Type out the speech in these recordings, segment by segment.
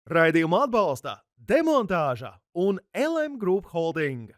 Raidījumu atbalsta Demontāža un LM Group Holding.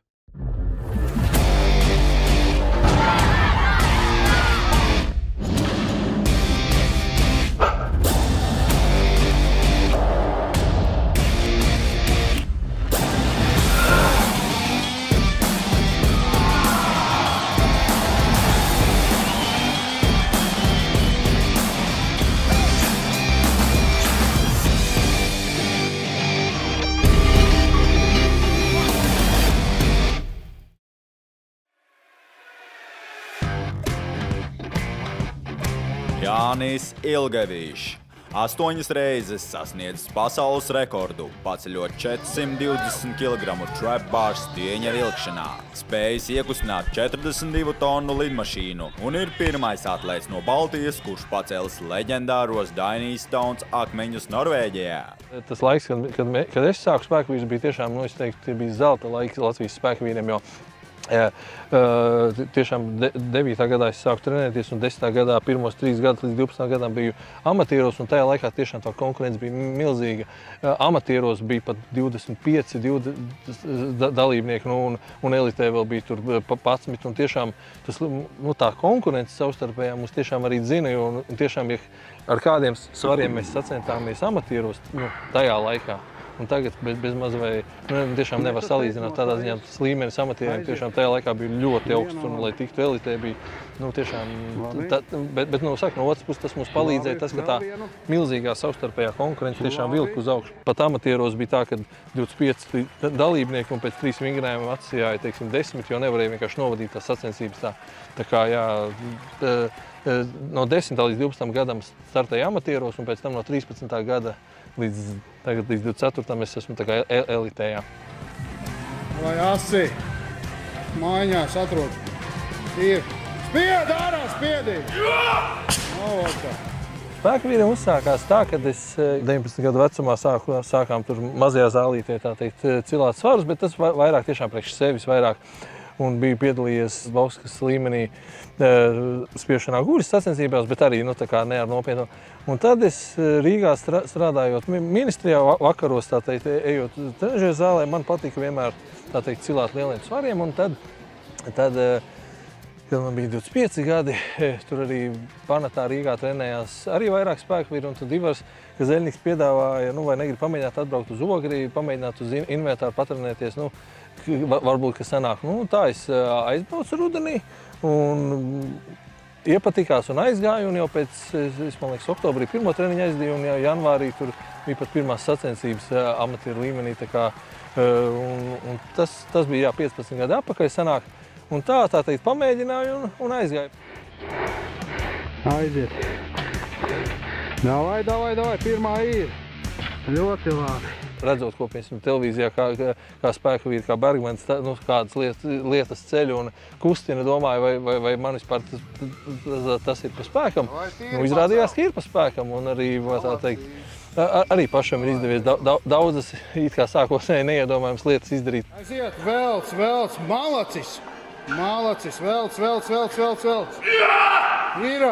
Jānis Ilgevičs 8 reizes sasniedzis pasaules rekordu, paceļot 420 kg trap bar stieņa vilkšanā, spējis iekustināt 42 tonu lidmašīnu un ir pirmais atlēts no Baltijas, kurš pacēlis leģendāros Dainīstauns akmeņus Norvēģijā. Tas laiks, kad es sāku spēkvīrus, bija tiešām, es teiktu, bija zelta laiks Latvijas spēkvīriem, jo tiešām 9. gadā es sāku trenēties un 10. gadā pirmos 3 gadus līdz 12. gadām biju amatieros un tajā laikā tiešām tā konkurence bija milzīga. Amatieros bija pat 25 dalībnieki un elitē vēl bija tur 11 un tiešām tā konkurence savstarpējā mums tiešām arī zina, jo tiešām, ja ar kādiem svariem mēs sacentāmies amatieros tajā laikā. Un tagad bez maz vai tiešām nevar salīdzināt tādā ziņā, tas līmenis amatieriem tiešām tajā laikā bija ļoti augsts un, lai tiktu elitē, bija tiešām, bet no otras puses tas mums palīdzēja tas, ka tā milzīgā savstarpējā konkurence tiešām vilka uz augšu. Pat amatieros bija tā, ka 25 dalībnieki un pēc 3 vingrinājumiem atsijāja, teiksim, 10, jo nevarēja vienkārši novadīt tās sacensības tā. Tā kā, no 10. līdz 12. gadam startēja amatieros un pēc tam no 13. gada līdz 24. es esmu tā kā elitējā. Vai asi mājās atrod. Ir. Spied ārā, spiedīt! Spēkvīriem uzsākās tā, kad es 19 gadu vecumā sākām tur mazajā zālītē, tā teikt, cilāt svarus, bet tas vairāk tiešām priekš sevis vairāk. Un biju piedalījies Bauskas līmenī spiešanā guļas sacensībās, bet arī tā kā ne ar nopietnu. Un tad es Rīgā strādājot ministrijā vakaros, tā teikt, ejot trenažera zālē, man patika vienmēr, tā teikt, cilāt lieliem svariem. Un tad, kad man bija 25 gadi, tur arī Panatā Rīgā trenējās arī vairāk spēkvīri, un tad Ivars Kazeļniks piedāvāja, vai negrib pamēģināt atbraukt uz Ogri, pamēģināt uz inventāru patrenēties, varbūt, ka sanāk. Tā es aizbraucu rudenī un iepatikās un aizgāju, un jau pēc, man liekas, oktobrī pirmo treniņu aizdīju, un janvārī tur bija pat pirmās sacensības amatieru līmenī, tā kā, un tas bija 15 gadi atpakaļ sanāk, un tā teikt, pamēģināju un aizgāju. Aiziet. Davai, pirmā ir. Ļoti labi. Redzot, ko piemēram televīzijā, kā spēkavīri, kā Bergmanis, kādas lietas ceļu un kustina, domāju, vai man vispār tas ir pa spēkam. Izrādījās, ka ir pa spēkam, un arī, tā teikt, arī pašam ir izdevies daudzas, it kā sākotnēji neiedomājams lietas izdarīt. Aiziet, velc, malacis, velc. Ir,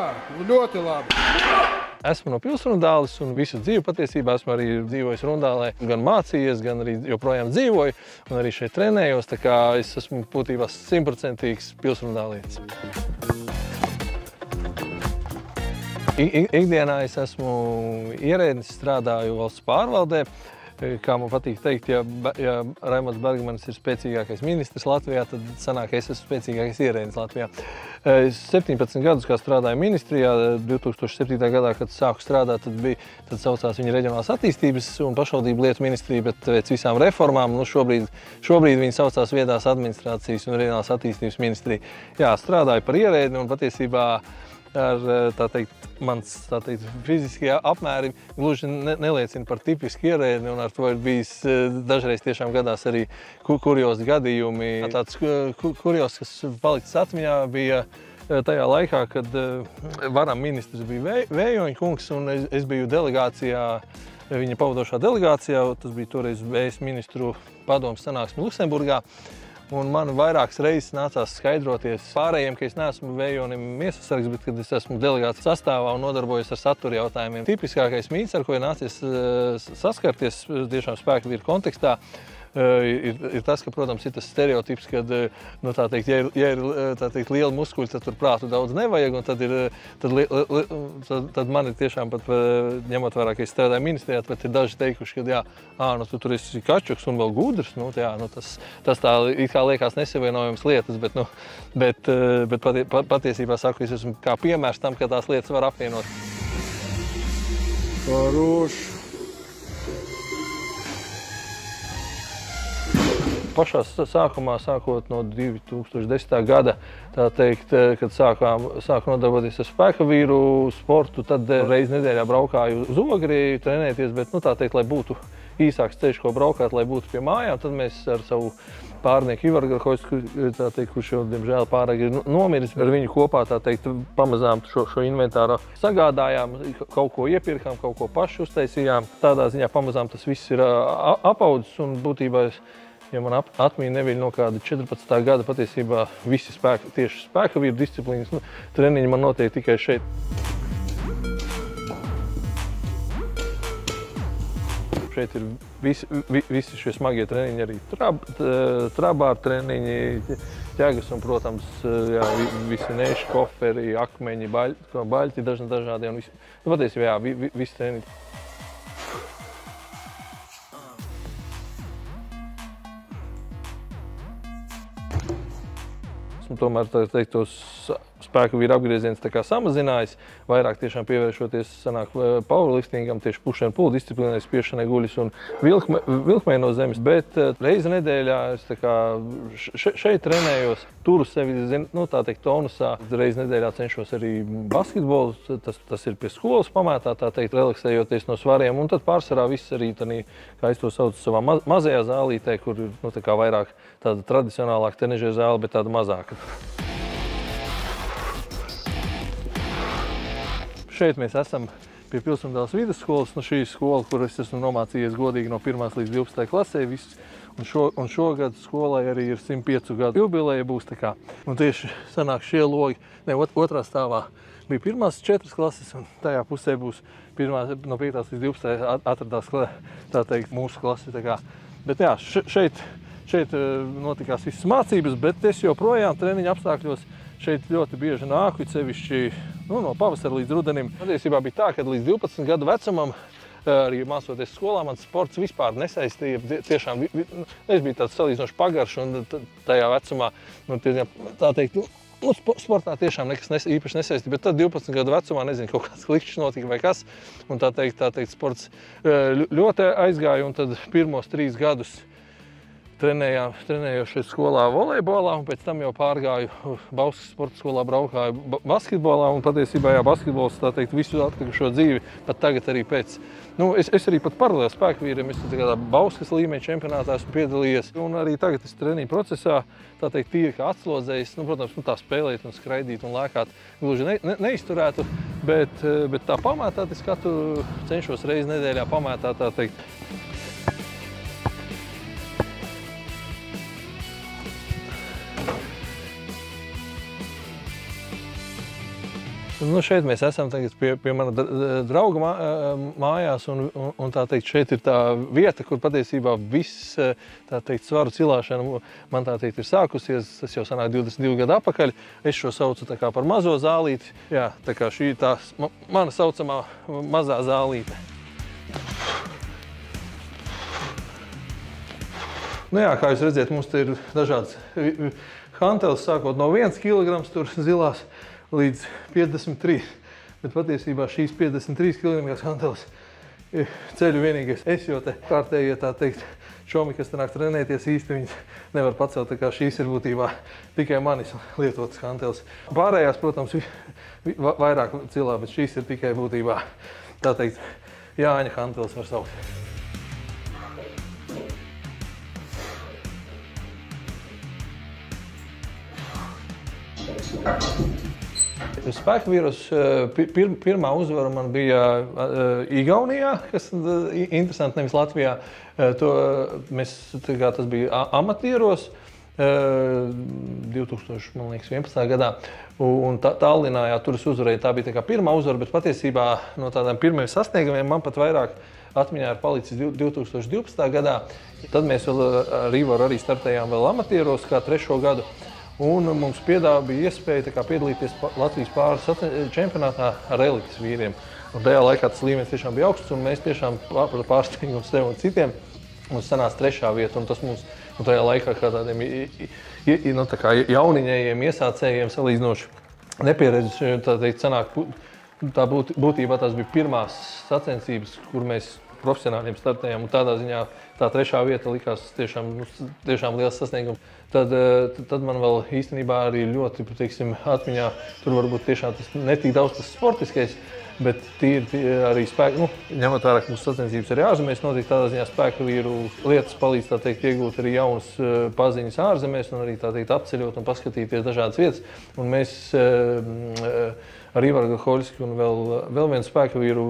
ļoti labi. Esmu no Pilsrundāles un visu dzīvi patiesībā esmu arī dzīvojis Rundālē. Gan mācījies, gan arī joprojām dzīvoju un arī šeit trenējos, tā kā es esmu būtībā 100% pilsrundālietis. Ikdienā es esmu ierēdnis, strādāju valsts pārvaldē. Kā man patīk teikt, ja Raimonds Bergmanis ir spēcīgākais ministrs Latvijā, tad sanāk, es esmu spēcīgākais ierēdnis Latvijā. 17 gadus, kā strādāju ministrijā, 2007. gadā, kad sāku strādāt, tad saucās viņa reģionālās attīstības un pašvaldību lietu ministrija, bet pēc visām reformām, šobrīd viņa saucās viedās administrācijas un reģionālās attīstības ministrija. Jā, strādāju par ierēdni un patiesībā ar, mans fiziskie apmēri gluži neliecina par tipisku ierēdni, un ar to ir bijis dažreiz tiešām gadās arī kuriozi gadījumi. Tāds kurios, kas palicis atmiņā, bija tajā laikā, kad varam ministrs bija Vējoņa kungs, un es biju delegācijā, viņa pavadošā delegācijā, tas bija toreiz VS ministru padomes sanāksme Luksemburgā. Un man vairākas reizes nācās skaidroties pārējiem, ka es neesmu vējonim miesasargs, bet kad es esmu delegāts sastāvā un nodarbojos ar satura jautājumiem. Tipiskākais mīts, ar ko ir nācies saskarties tiešām spēka vīru kontekstā, ir tas, ka, protams, ir tas stereotips, kad, nu, tā teikt, ja ir tā teikt, liela muskuļa, tad tur prātu daudz nevajag, un tad man ir tiešām pat, ņemot vērā, ka es strādāju ministrijā, pat ir daži teikuši, ka, jā, nu, tu tur esi kačuks un vēl gudrs, nu, jā, nu, tas tā it kā liekas nesavienojams lietas, bet patiesībā saku, es esmu kā piemērs tam, ka tās lietas var apvienot. Хорош. Pašā sākumā, sākot no 2010. gada, tā teikt, kad sāku nodarboties ar spēka vīru sportu, tad reizi nedēļā braukāju uz Ogri trenēties, bet, nu, tā teikt, lai būtu īsāks ceļš, ko braukāt, lai būtu pie mājām, tad mēs ar savu pārnieku Ivaru Garhojsku, tā teikt, kurš jau, diemžēl, pārāk ir nomiris, ar viņu kopā, tā teikt, pamazām šo inventāru sagādājām, kaut ko iepirkām, kaut ko paši uztaisījām. Tādā ziņā pamazām tas viss ir apaudzis un būtībā ja man atmiņa neviļ no kāda 14. gada, patiesībā visi tieši spēka vīru disciplīnas treniņi man notiek tikai šeit. Šeit ir visi šie smagie treniņi, arī trabāru treniņi, ķegas un, protams, jā, visi neši, koferi, akmeņi, baļķi, dažādi un visi. Nu, patiesībā, jā, visi treniņi. Tomēr, tā teikt, tos spēka vīru apgrieziens tā kā samazinājis, vairāk tiešām pievēršoties sanāk powerliftingam, tieši push and pull disciplīnai, spiešanai guļus un vilkmei no zemes, bet reizi nedēļā es tā kā šeit trenējos, turu sevi, nu, tā teikt, tonusā. Reizi nedēļā cenšos arī basketbolu, tas ir pie skolas pamētā, tā teikt, relaksējoties no svariem, un tad pārsvarā viss arī tādā, kā es to saucu, savā mazajā zālītē, kur ir, nu, tā kā vairāk tāda tradicionālāka trenežera zāle, bet tāda mazāka. Šeit mēs esam pie Pilsumdāles vidusskolas. Nu, šī skola, kur es esmu nomācījies godīgi no 1. līdz 12. klasē. Un šogad skolai arī ir 105 gadu jubileja būs. Tā kā. Un tieši sanāk šie logi, otrā stāvā bija pirmās 4 klases, un tajā pusē būs no 5. līdz 12. atradās, tā teikt, mūsu klase. Tā kā. Bet jā, šeit notikās visas mācības, bet es joprojām treniņu apstākļos šeit ļoti bieži nāku, sevišķi no pavasara līdz rudenim. Patiesībā bija tā, ka līdz 12 gadu vecumam, arī mācoties skolā, man sports vispār nesaistīja. Tiešām, es biju tāds salīdzinoši pagaršs un tajā vecumā, tā teikt, sportā tiešām nekas īpaši nesaistīja, bet tad 12 gadu vecumā, nezinu, kaut kāds klikšķis notika vai kas, un tā teikt, sports ļoti aizgāja, un tad pirmos 3 gadus trenējos šeit skolā volejbolā, un pēc tam jau pārgāju Bauskas sporta skolā, braukāju basketbolā, un patiesībā, jā, basketbols, tā teikt, visu atlikušo dzīvi, pat tagad arī pēc. Nu, es arī pat paralēli spēkvīriem, es tādā Bauskas līmeņa čempionātā esmu piedalījies, un arī tagad es treniņu procesā, tā teikt, tīri kā atslozējis, protams, tā spēlēt un skraidīt un lēkāt gluži neizturētu, bet tā pamētāt, es katru cenšos reizi nedēļā pamētāt, tā teikt. Nu, šeit mēs esam tagad pie mana drauga mājās, un tā teikt, šeit ir tā vieta, kur patiesībā viss, tā teikt, svaru cilāšana man tā teikt ir sākusies. Tas jau sanāk 22 gadu atpakaļ. Es šo saucu tā kā par mazo zālīti. Jā, tā kā šī ir tā mana saucamā mazā zālīte. Nu jā, kā jūs redzat, mums te ir dažāds hantelis, sākot no 1 kg tur zilās, līdz 53, bet patiesībā šīs 53 kg hantelis ceļu vienīgais es, jo te kārtējie, tā teikt, čomi, kas te nāk trenēties, īsti viņas nevar pacelt, tā kā šīs ir būtībā tikai manis lietotas hantelis. Pārējās, protams, vairāk cilā, bet šīs ir tikai būtībā, tā teikt, Jāņa hantelis var saukt. Spēkvīros pirmā uzvara man bija Igaunijā, kas interesanti, nevis Latvijā. Tas bija amatieros. 2011. gadā. Un Tallinā, jā, tur es uzvarēju. Tā bija tā kā pirmā uzvara, bet patiesībā no tādām pirmajiem sasniegumiem man pat vairāk atmiņā ir palicis 2012. gadā. Tad mēs vēl ar Ivaru arī startējām vēl amatieros kā 3. gadu. Un mums bija iespēja tā kā piedalīties Latvijas pāris čempionātā ar elites vīriem. Un tajā laikā tas līmenis tiešām bija augsts, un mēs tiešām pārsteigām sev un citiem. Mums sanāca 3. vieta, un tas mums tajā laikā kā tādiem tā kā jauniņējiem, iesācējiem salīdzinoši nepieredzējuši. Tā teikt, būtībā tās bija pirmās sacensības, kur mēs profesionāļiem startējām, un tādā ziņā tā 3. vieta likās tiešām liels sasniegums. Tad man vēl īstenībā arī ļoti, teiksim, atmiņā, tur varbūt tiešām tas netik daudz tas sportiskais, bet arī spēku, ņemot vērā, ka mūsu sacensības arī ārzemēs notiek, tādā ziņā spēku vīru lietas palīdz, tā teikt, iegūt arī jaunas paziņas ārzemēs un arī, tā teikt, apceļot un paskatīties dažādas vietas. Un mēs ar Ivaru Grahoļski un vēl vienu spēku vīru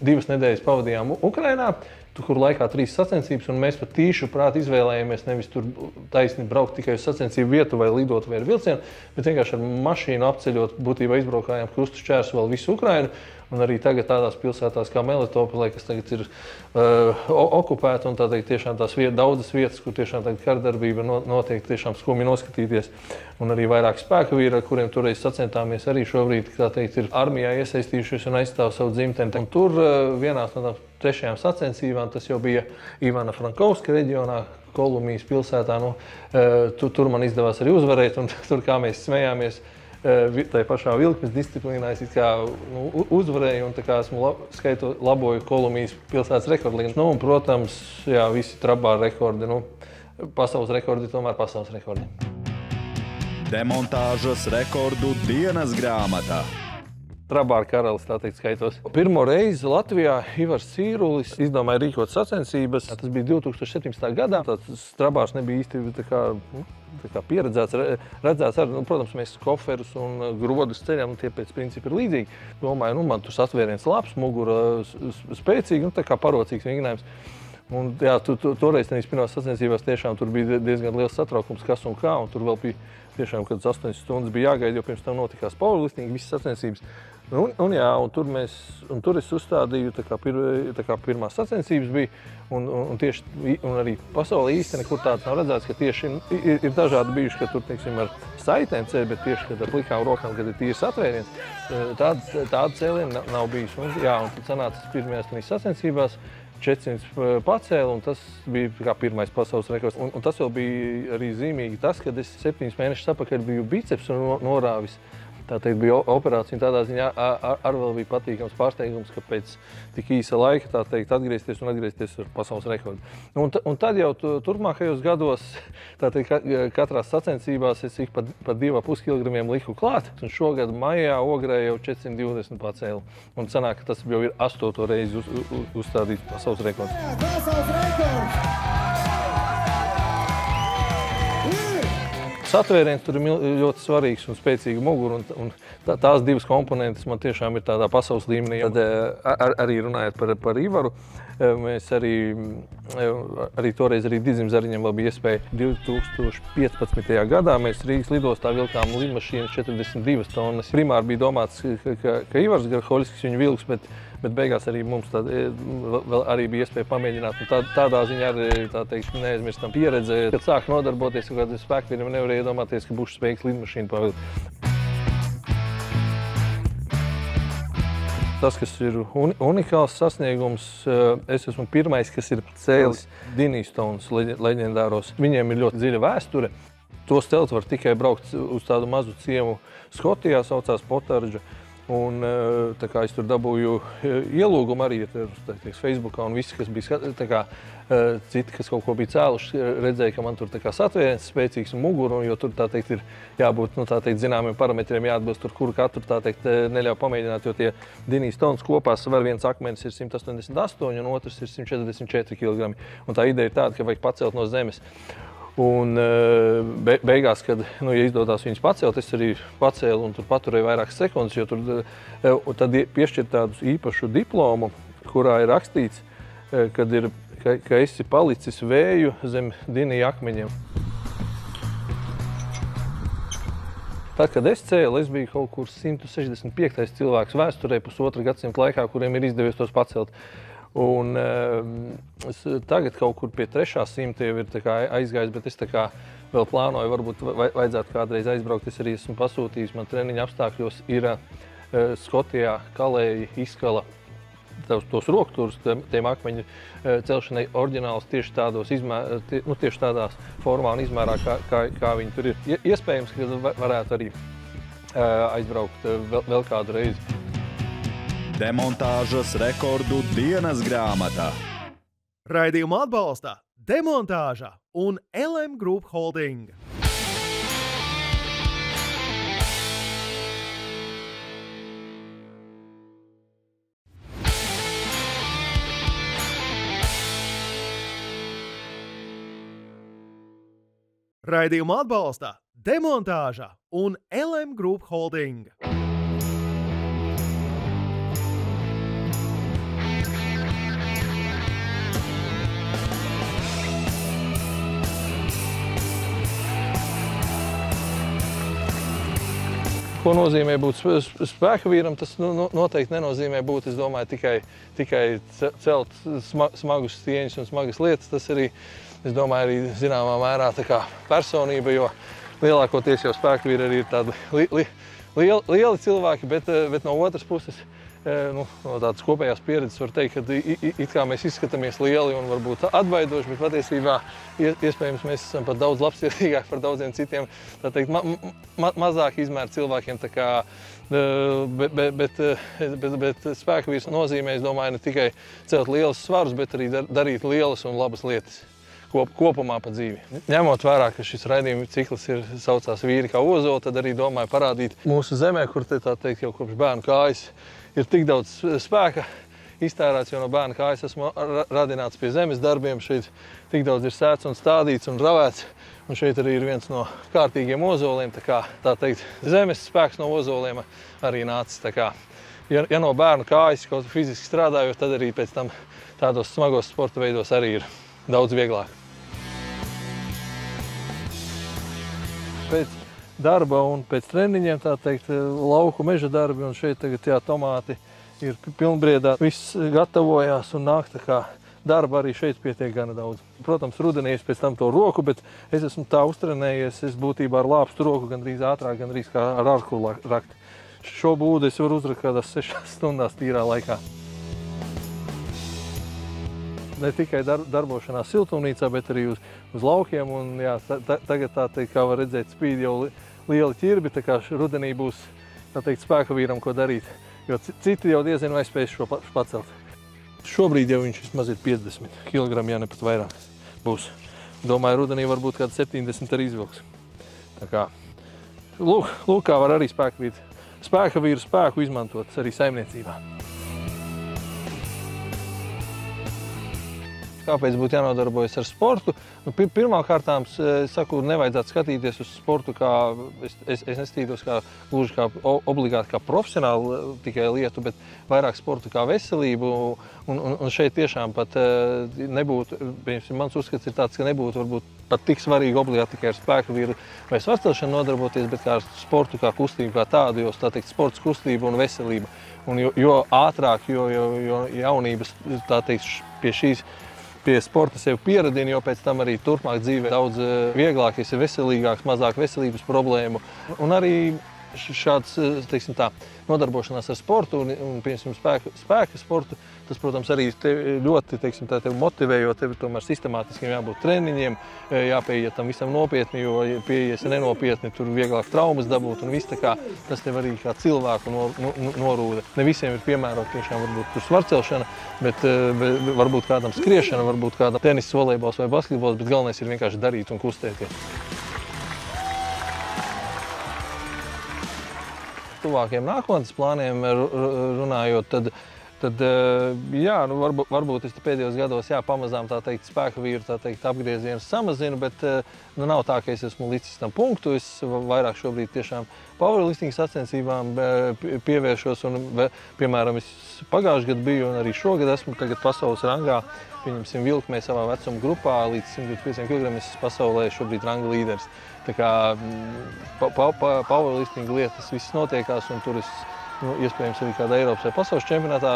2 nedēļas pavadījām Ukrainā, kur laikā 3 sacensības, un mēs pat tīšu prāti izvēlējāmies nevis tur taisni braukt tikai uz sacensību vietu vai lidot vai ar vilcienu, bet vienkārši ar mašīnu apceļot, būtībā izbraukājām krustu šķērsu vēl visu Ukrainu, un arī tagad tādās pilsētās kā Melitopolē, kas tagad ir okupēta, un tā teikt, tiešām tās daudzas vietas, kur tiešām tagad kardarbība notiek, tiešām skumji noskatīties, un arī vairāk spēku vīri, ar kuriem toreiz sacentāmies, arī šobrīd, tā teikt, ir armijā iesaistījušies un aizstāv savu dzimteni. Un tur vienā no tām 3. sacensībām, tas jau bija Ivano-Frankovska reģionā, Kolumijas pilsētā, tur man izdevās arī uzvarēt, un tur, kā mēs smējāmies, tai pašā vilkmes disciplīnā es uzvarēju un tā kā esmu laboju Kolumijas pilsētas rekordlīgu. Un, protams, jā, visi trapbāru rekordi, pasaules rekordi, tomēr pasaules rekordi. Demontāžas rekordu dienas grāmatā. Trapbāru karalis, tā teikt, skaitos. Pirmo reizi Latvijā Ivars Cīrulis izdomāja rīkot sacensības. Tas bija 2017. gadā. Tas trapbārs nebija īsti tā kā pieredzēts, redzēts arī, protams, mēs koferus un grodus ceļam, tie pēc principa ir līdzīgi. Domāju, man tur satvēriens labs, mugura spēcīgi, tā kā parocīgs vingrinājums. Un jā, toreiz pirmās sacensībās tiešām tur bija diezgan liels satraukums, kas un kā, un tur vēl bija tiešām, kad 8 stundas bija jāgaida, jo pirms tam notikās powerlifting, visas sacensības. Un tur es uzstādīju, tā kā pirmās sacensības bija, un arī pasaulē īsti nekur tāds nav redzēts, ka tieši ir dažādi bijuši, ka tur, teiksim, ar saitēm ceļ, bet tieši, kad ar plikām rokām, kad ir tīrs atvēriens, tāda cēliena nav bijis. Un tad sanāca pirmajās sacensībās 400 pacēlu, un tas bija kā pirmais pasaules rekords. Un tas vēl bija arī zīmīgi tas, kad es 7 mēnešus atpakaļ biju biceps norāvis. Tā teikt, bija operācija, un tādā ziņā ar vēl bija patīkams pārsteigums, ka pēc tik īsa laika, tā teikt, atgriezties ar pasaules rekordu. Un tad jau turpmākajos gados, tā teikt, katrās sacensībās es ik pa 2,5 kilogramiem liku klāt, un šogad maijā Ogrē jau 420 pacēlu. Un sanāk, ka tas jau ir 8. reizi uzstādīts pasaules rekords. Pasaules rekords! Satvēriens tur ir ļoti svarīgs un spēcīga mugura, un tās 2 komponentes man tiešām ir tādā pasaules līmenī. Tad arī runājot par Ivaru, mēs arī toreiz arī Dizim Zariņam vēl bija iespēja 2015. gadā. Mēs Rīgas lidostā vilkām lidmašīnas 42 tonnas. Primāri bija domāts, ka Ivars Grahoļskis viņu vilks, bet beigās arī mums vēl arī bija iespēja pamēģināt. Un tādā ziņā arī, tā teikt, neaizmirstam pieredze. Kad sāk nodarboties ar kādiem spēkvīriem, nevarēja iedomāties, ka būšu spējīgs lidmašīnu pavilkt. Tas, kas ir unikāls sasniegums, es esmu pirmais, kas ir cēlis Dinīstonas leģendāros. Viņiem ir ļoti dziļa vēsture. Tos celt var tikai braukt uz tādu mazu ciemu Skotijā, saucās Potardža. Un tā kā es tur dabūju ielūgumu arī Facebookā, un visi, kas bija citi, kas kaut ko bija cēluši, redzēja, ka man tur satvēriens spēcīgs un mugura, jo tur, tā teikt, ir jābūt, zināmiem parametriem jāatbilst tur, kuru katru, tā teikt, neļauj pamēģināt, jo tie Dinīstonas kopā var viens akmenis ir 188 un otrs ir 144 kg. Un tā ideja ir tāda, ka vajag pacelt no zemes. Un beigās, kad ja izdodās viņus pacelt, es arī pacēlu un tur paturēju vairākas sekundes, jo tur tad piešķir tādu īpašu diplomu, kurā ir rakstīts, ka esi palicis vēju zem Dinija akmeņiem. Tad, kad es cēlu, es biju kaut kur 165. cilvēks vēsturē pusotra gadsimta laikā, kuriem ir izdevies tos pacelt. Un tagad kaut kur pie 300 jau ir aizgājis, bet es vēl plānoju, varbūt vajadzētu kādreiz aizbraukt. Es arī esmu pasūtījis, man treniņa apstākļos ir Skotijā Kalēji izskala tos rokturus, tiem akmeņu celšanai oriģināls tieši tieši tādās formā un izmērā, kā viņi tur ir. Iespējams, ka varētu arī aizbraukt vēl kādu reizi. Demontāžas rekordu dienas grāmata. Raidījumu atbalsta Demontāža un LM Group Holding. Raidījumu atbalsta Demontāža un LM Group Holding. Ko nozīmē būt spēka vīram, tas noteikti nenozīmē būt, es domāju, tikai celt smagus stieņus un smagas lietas. Tas arī, es domāju, arī zināmā mērā tā kā personība, jo lielākoties jau spēka vīri arī ir tādi lieli cilvēki, bet no otras puses, no tādas kopējās pieredzes var teikt, ka it kā mēs izskatāmies lieli un varbūt atbaidoši, bet patiesībā iespējams mēs esam pat daudz labsirdīgāki par daudziem citiem, tā teikt, mazāk izmēra cilvēkiem, tā kā, bet spēka vīrs nozīmē, es domāju, ne tikai celt lielus svarus, bet arī darīt lielas un labas lietas kopumā pa dzīvi. Ņemot vērā, ka šis raidījuma cikls saucās Vīri kā ozoli, tad arī domāju parādīt mūsu zemē, kur tā teikt jau kopš bērnu kājas ir tik daudz spēka iztērēts, jo no bērna kājas esmu radināts pie zemes darbiem. Šeit tik daudz ir sēts un stādīts un ravēts. Un šeit arī ir viens no kārtīgiem ozoliem. Tā teikt, zemes spēks no ozoliem arī nācis. Ja no bērna kājas kaut fiziski strādājot, tad arī pēc tam tādos smagos sporta veidos arī ir daudz vieglāk. Pēc darba un pēc treniņiem, tā teikt, lauku meža darbi, un šeit tagad tomāti ir pilnbriedā, viss gatavojās un nāk, tā kā darba arī šeit pietiek gana daudz. Protams, rudenī es pēc tam to roku, bet es esmu tā uztrenējies, es būtībā ar lāpstu roku gandrīz ātrāk, gandrīz kā ar arkulu rakt. Šo būdu es varu uzrakt kādās 6 stundās tīrā laikā. Ne tikai darbošanās siltumnīcā, bet arī uz laukiem. Un, jā, tagad tā teikt, kā var redzēt, spīd jau lieli ķirbi, tā kā rudenī būs tā teikt, spēka vīram, ko darīt. Jo citi jau diezin vai spēs šo pacelt. Šobrīd jau viņš vismaz ir 50 kg, ja ne pat vairāk būs. Domāju, rudenī varbūt kāds 70 arī izvilks. Tā kā, lūk kā var arī spēka vīru spēku izmantot arī saimniecībā. Kāpēc būtu jānodarbojas ar sportu? Pirmkārtām, saku, nevajadzētu skatīties uz sportu kā, es neskatītos gluži kā obligāti kā profesionālu tikai lietu, bet vairāk sportu kā veselību. Un šeit tiešām pat nebūtu, mans uzskats ir tāds, ka nebūtu varbūt pat tik svarīgi obligāti tikai ar spēka vīru vai svarcelšanu nodarboties, bet kā ar sportu kā kustību kā tādu, jo tā teikt sports kustība un veselība. Un jo ātrāk, jo jaunības, tā teikt, pie sporta sev pieradina, jo pēc tam arī turpmāk dzīvē daudz vieglāk, esi veselīgāks, mazāk veselības problēmu. Un arī šāds, teiksim tā, nodarbošanās ar sportu un piemēram, spēka sportu, tas, protams, arī ļoti, teiksim tā, tevi motivē, jo tev tomēr sistemātiskiem jābūt treniņiem, jāpieiet tam visam nopietni, jo pieies nenopietni, tur vieglāk traumas dabūt un viss tā kā, tas tev arī kā cilvēku norūda. Ne visiem ir piemērot tiešām varbūt tur svarcelšana, bet varbūt kādam skriešana, varbūt kādam tenis, volejbols vai basketbols, bet galvenais ir vienkārši darīt un kustēties. Tuvākiem nākotnes plāniem runājot, tad Tad, jā, nu, varbūt es pēdējos gados pamazām spēku vīru apgriezienus samazinu, bet nu, nav tā, ka es esmu licis tam punktu. Es vairāk šobrīd tiešām powerlifting sacensībām pievēršos. Un, piemēram, es pagājušajā gadā biju un arī šogad esmu tagad pasaules rangā. Pieņemsim, vilkmē savā vecuma grupā līdz 125 kg es esmu pasaulē šobrīd ranga līderis. Tā kā powerlifting lietas viss notiekās un tur es iespējams arī kādā Eiropas vai pasaules čempionātā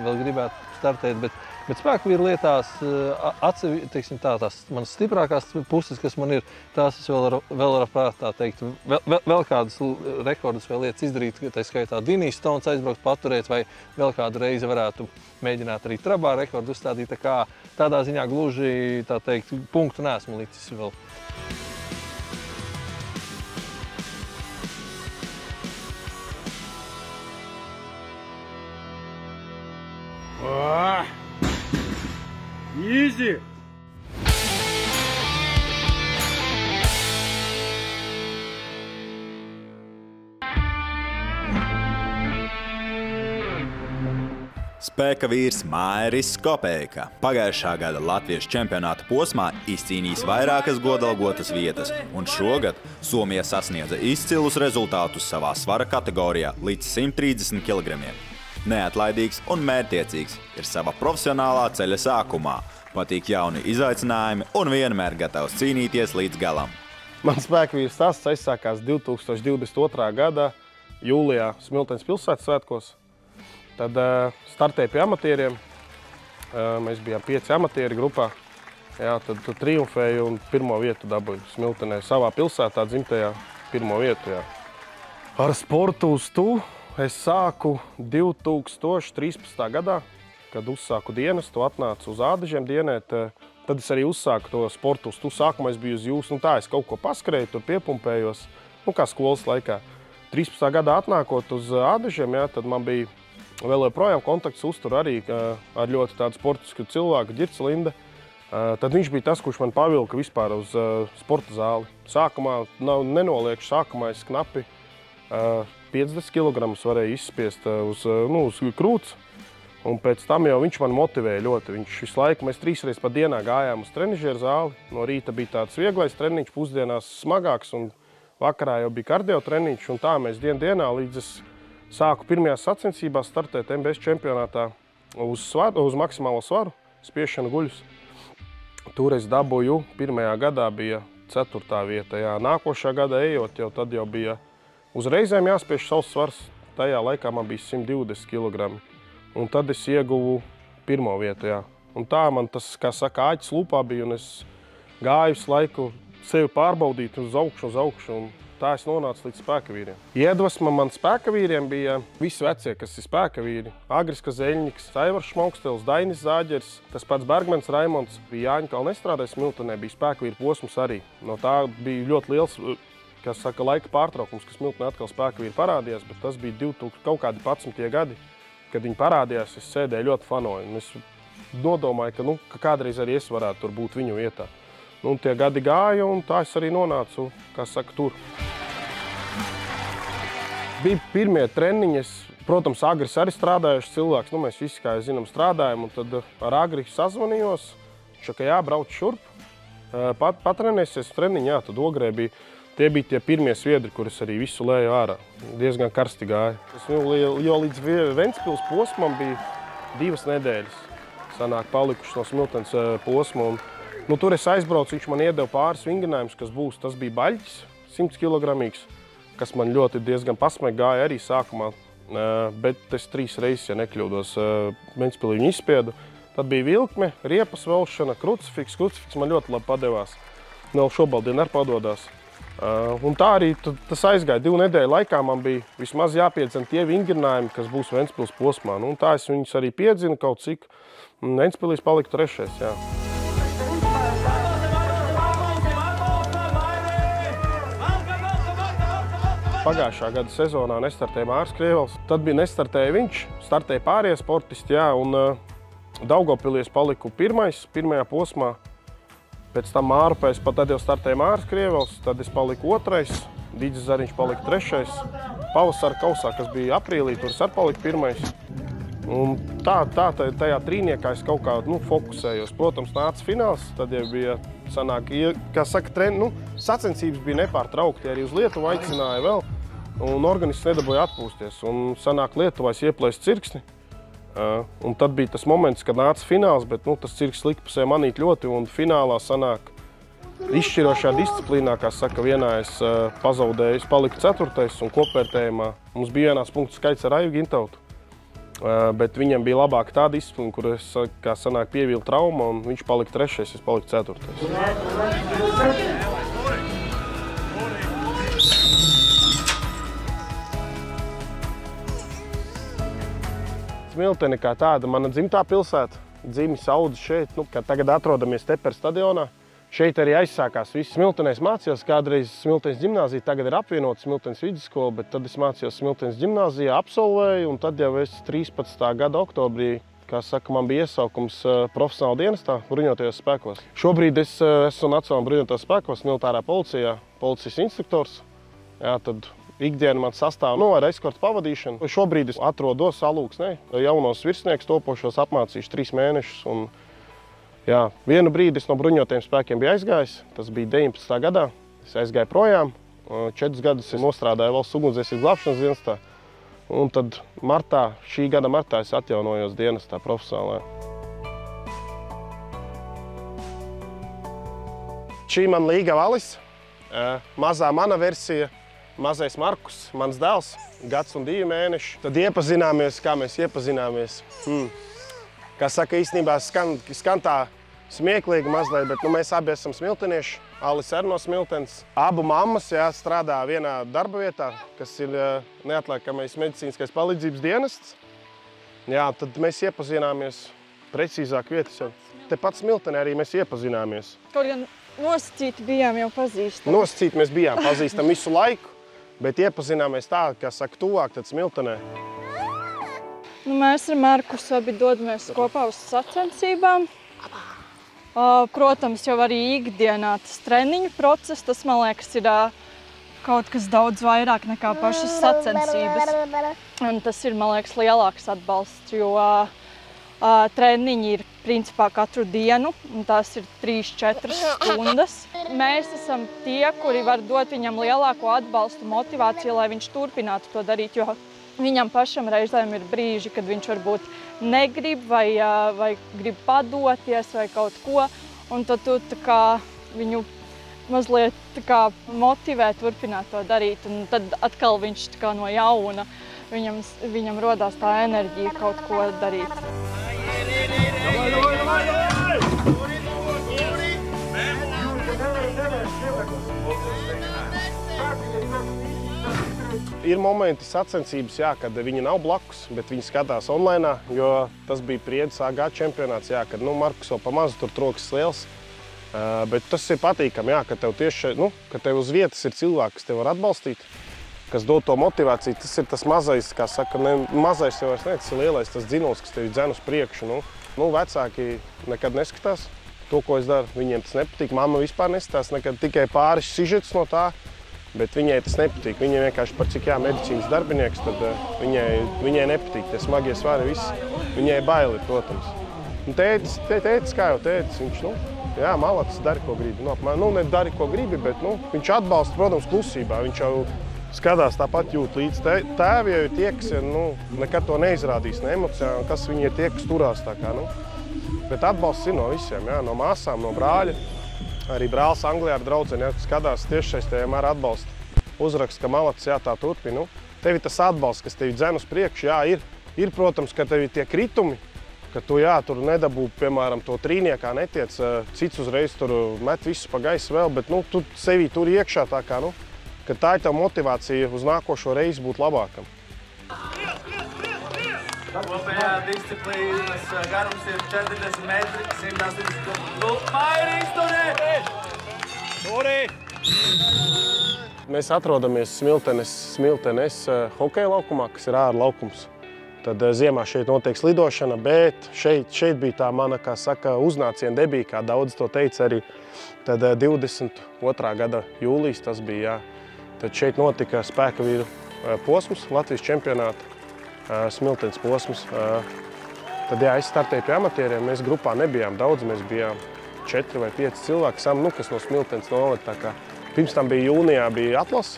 vēl gribētu startēt, bet spēku vīru lietās teiksim tās manas stiprākās puses, kas man ir, tās es vēl ar prātā teikt, vēl kādas rekordus vai lietas izdarīt, tā skaitā Dinīs Stons aizbraukt paturēt vai vēl kādu reizi varētu mēģināt arī trabā rekordu uzstādīt, tā kā tādā ziņā gluži, tā teikt, punktu neesmu licis vēl. Easy! Spēka vīrs Mairis Kopeika pagājušā gada Latvijas čempionāta posmā izcīnījis vairākas godalgotas vietas, un šogad Somija sasniedza izcilus rezultātus savā svara kategorijā līdz 130 kg. Neatlaidīgs un mērķtiecīgs ir sava profesionālā ceļa sākumā, patīk jauni izaicinājumi un vienmēr gatavs cīnīties līdz galam. Mans spēka vīru stāsts aizsākās 2022. gada jūlijā Smiltenes pilsētas svētkos. Tad startēju pie amatieriem. Mēs bijām 5 amatieri grupā. Jā, tad triumfēju un pirmo vietu dabūju Smiltenē savā pilsētā dzimtajā pirmo vietu. Jā. Ar sportu uz tu es sāku 2013. gadā, kad uzsāku dienestu, atnācu uz Ādažiem dienēt. Tad es arī uzsāku to sportu uz tu. Sākumā es biju uz jūs, tā es kaut ko paskrēju, tur piepumpējos, kā skolas laikā. 13. gadā atnākot uz Ādažiem, jā, tad man bija vēl joprojām kontakts uztur arī ar ļoti tādu sportisku cilvēku, Ģirts Linde. Tad viņš bija tas, kurš man pavilka vispār uz sporta zāli. Sākumā, nenoliekšu, sākumā es knapi 50 kg varēju izspiest uz krūts. Un pēc tam jau viņš man motivēja ļoti. Viņš visu laiku, mēs 3 reizes pa dienā gājām uz trenižieru zāli. No rīta bija tāds vieglais treniņš, pusdienās smagāks un vakarā jau bija kardio treniņš. Un tā mēs dienā līdz es sāku pirmajās sacensībās startēt MBS čempionātā uz maksimālo svaru, spiešanu guļus. Tur es dabūju, pirmajā gadā bija 4. vieta. Jā. Nākošā gada ejot, tad jau bija uzreizēm jāspiež savs svars. Tajā laikā man bija 120 kg. Un tad es ieguvu 1. vietu. Jā. Un tā man tas, kā saka, āķis lūpā bija, un es gāju visu laiku sevi pārbaudīt uz augšu. Un tā es nonācu līdz spēka vīriem. Iedvesma man spēka vīriem bija visi vecie, kas ir spēka vīri. Agris Kazeļņiks, Aivars Šmaukstels, Dainis Zāģers, tas pats Bergmans Raimonds. Bija Jāņa Kalna nestrādāja Smiltenē, bija spēka vīri posms arī. No tā bija ļoti liels, kas saka, laika pārtraukums, kas Smiltenē atkal spēka vīri parādījās, bet tas bija 2011. gadi, kad viņi parādījās, es sēdēju ļoti fanoju. Un es nodomāju, ka kādreiz arī es varētu tur būt viņu vietā. Un tie gadi gāja, un tā es arī nonācu, kā saka, tur. Bija pirmie treniņi, protams, Agris arī strādājuši cilvēks, mēs visi, kā zinām, strādājam, un tad ar Agri sazvanījos, ka jābrauc šurp, patrenēsies treniņi, jā, tad Ogrē bija, tie bija tie pirmie sviedri, kuras arī visu lēju ārā, diezgan karsti gāja. Jo līdz Ventspils posmam bija 2 nedēļas, sanāk palikuši no Smiltenes posma, un tur es aizbraucu, viņš man iedeva pāris vingrinājumus, kas būs, tas bija baļķis, 100 kg, kas man ļoti diezgan pasmagi gāja arī sākumā, bet es 3 reizes, ja nekļūdos, Ventspilī viņu izspiedu. Tad bija vilkme, riepas velšana, krucifiks man ļoti labi padevās. Vēl šobaldien arī padodās. Un tā arī tas aizgāja 2 nedēļu laikā, man bija vismaz jāpiedzina tie vingrinājumi, kas būs Ventspils posmā. Un tā es viņus arī piedzinu kaut cik, un Ventspilīs palika 3. Jā. Pagājušā gada sezonā nestartēja Māris Krievels, tad bija nestartēja viņš, startēja pārējie sportisti, jā, un Daugavpilī es paliku 1. pirmajā posmā, pēc tam Mārupēs, tad jau startēja Māris Krievels, tad es paliku 2. Diģis Zariņš palika 3. Pavasara kausā, kas bija aprīlī, tur es arī paliku 1. Un tajā trīniekā es kaut kā fokusējos. Protams, nāca fināls, tad jau bija sacensības bija nepārtraukti, arī uz Lietuvu aicināja vēl, un organisms nedabūja atpūsties. Un sanāk Lietuvā es ieplēsu cirksni, un tad bija tas moments, kad nāca fināls, bet tas cirks lika pa sevi manīt ļoti, un finālā sanāk izšķirošajā disciplīnā, kā saka, vienā es pazaudēju, es paliku 4. un kopvērtējumā mums bija vienās punktu skaits ar Aivu Gintautu. Bet viņam bija labāka tā disciplīna, kur es, kā sanāk, pievīlu trauma, un viņš palika 3., es paliku 4. Smiltene kā tāda, mana dzimtā pilsēta, dzimis audzis šeit, kad tagad atrodamies Tepera stadionā. Šeit arī aizsākās viss. Smiltenēs mācījos, kādreiz Smiltenes ģimnāzija, tagad ir apvienota Smiltenes vidusskola, bet tad es mācījos Smiltenes ģimnāzijā, absolvēju, un tad jau es 13. gada oktobrī, kā saka, man bija iesaukums profesionāla dienestā bruņotajos spēkos. Šobrīd es esmu Nacionālajā bruņotajos spēkos, militārā policijā, policijas instruktors. Jā, tad ikdiena man sastāv ar eskorta pavadīšanu. Šobrīd es atrodos Alūksnē, jaunos virsnieks topošos apmācīšu 3 mēnešus. Un, jā, vienu brīdi es no bruņotajiem spēkiem biju aizgājis, tas bija 19. gadā. Es aizgāju projām, 4 gadus es nostrādāju valsts ugunsdzēsības glābšanas dienestā. Un tad šī gada martā es atjaunojos dienestā profesionālajā. Šī man Līga Valis, mazā mana versija, mazais Markus, mans dēls, 1 gads un 2 mēneši. Tad iepazināmies, kā mēs iepazināmies. Kā saka, īstenībā skan tā smieklīgi mazliet, bet mēs abi esam smiltenieši. Alis ir no Smiltenes. Abu mammas strādā vienā darba vietā, kas ir neatliekamais medicīniskais palīdzības dienests. Jā, tad mēs iepazināmies precīzāk vietas. Tepat Smiltenē arī mēs iepazināmies. Kaut gan nosacīti bijām jau pazīstami. Nosacīti mēs bijām pazīstami visu laiku, bet iepazināmies tā, kā saka, tuvāk tad Smiltenē. Mēs ar Markusu abi dodamies kopā uz sacensībām. Protams, jau arī ikdienā tas treniņu process, tas, man liekas, ir kaut kas daudz vairāk nekā pašas sacensības. Un tas ir, man liekas, lielāks atbalsts, jo treniņi ir principā katru dienu, un tās ir 3–4 stundas. Mēs esam tie, kuri var dot viņam lielāko atbalstu, motivāciju, lai viņš turpinātu to darīt, jo viņam pašam reizēm ir brīži, kad viņš varbūt negrib vai grib padoties vai kaut ko, un tad tu viņu mazliet motivē turpināt to darīt, un tad atkal viņš no jauna, viņam rodās tā enerģija kaut ko darīt. Ir momenti sacensības, kad viņi nav blakus, bet viņi skatās online, jo tas bija Priedes AG čempionāts, kad Markus vēl pamazu tur troksnis liels. Bet tas ir patīkami, ka tev tieši, ka tev uz vietas ir cilvēki, kas tev var atbalstīt, kas dod to motivāciju. Tas ir tas mazais, kā saka, mazais jau vairs ne, tas ir lielais, tas dzinuls, kas tevi dzen uz priekšu. Vecāki nekad neskatās to, ko es daru. Viņiem tas nepatīk. Mamma vispār neskatās, nekad tikai pāris sižets no tā. Bet viņai tas nepatīk. Viņai vienkārši par cik medicīnas darbinieks, tad viņai nepatīk tie smagie svari, viss. Viņai baili, protams. Un tētis, kā jau tētis, viņš, malacis, dari, ko gribi. Ne dari, ko gribi, bet viņš atbalsta, protams, klusībā. Viņš jau skatās tāpat jūt līdz. Tēvi jau ir tie, kas nekad to neizrādīs, ne emocijā, kas viņi ir tie, kas turās tā kā, Bet atbalsts ir no visiem, no māsām, no brāļa. Arī brālis Anglijā ar draudzeni, kas skatās tiešsaistē, vienmēr atbalsta. Uzraksts, ka malacis, tā turpina. Tev ir tas atbalsts, kas tevi dzen uz priekšu, ir, protams, ka tev ir tie kritumi, ka tu, tur nedabū, piemēram, to trīniekā netiec, cits uzreiz tur met visu pa gaisu vēl, bet, tu sevi tur iekšā tā kā, ka tā ir tev motivācija uz nākošo reizi būt labākam. Kopējā disciplīnas garums ir 40 metri, 180 mairīs, turī! Mēs atrodamies Smiltenes hokeja laukumā, kas ir ārā laukums. Tad ziemā šeit notiek slidošana, bet šeit bija tā mana, kā saka, uznāciena debija, kā daudz to teica arī. Tad 22. gada jūlijas tas bija, Tad šeit notika spēka vīru posms Latvijas čempionāta. Smiltenes posms. Tad, jā, es startēju pie amatieriem. Mēs grupā nebijām daudz, mēs bijām 4 vai 5 cilvēki, kas no Smiltenes novada. Tā kā pirms tam bija jūnijā, bija atlase,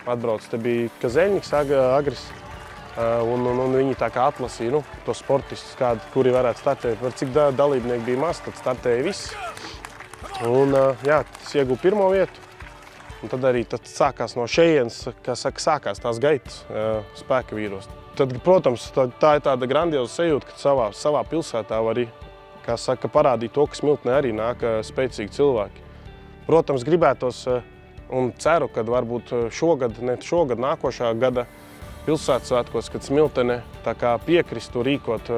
atbrauc. Te bija Kazeļņiks, Agris, un viņi tā kā atlasīja tos sportistus, kuri varētu startēt. Par cik dalībnieki bija maz, tad startēja visi. Un, jā, es ieguvu 1. vietu. Un tad arī sākās no šejienes, kā saka, sākās tās gaitas spēka vīros. Tad, protams, tā ir tāda grandioza sajūta, ka savā pilsētā var, kā saka, parādīt to, ka Smiltenē arī nāk spēcīgi cilvēki. Protams, gribētos un ceru, ka varbūt šogad, nākošā gada pilsētas svētkos, kad Smiltene tā kā piekristu rīkot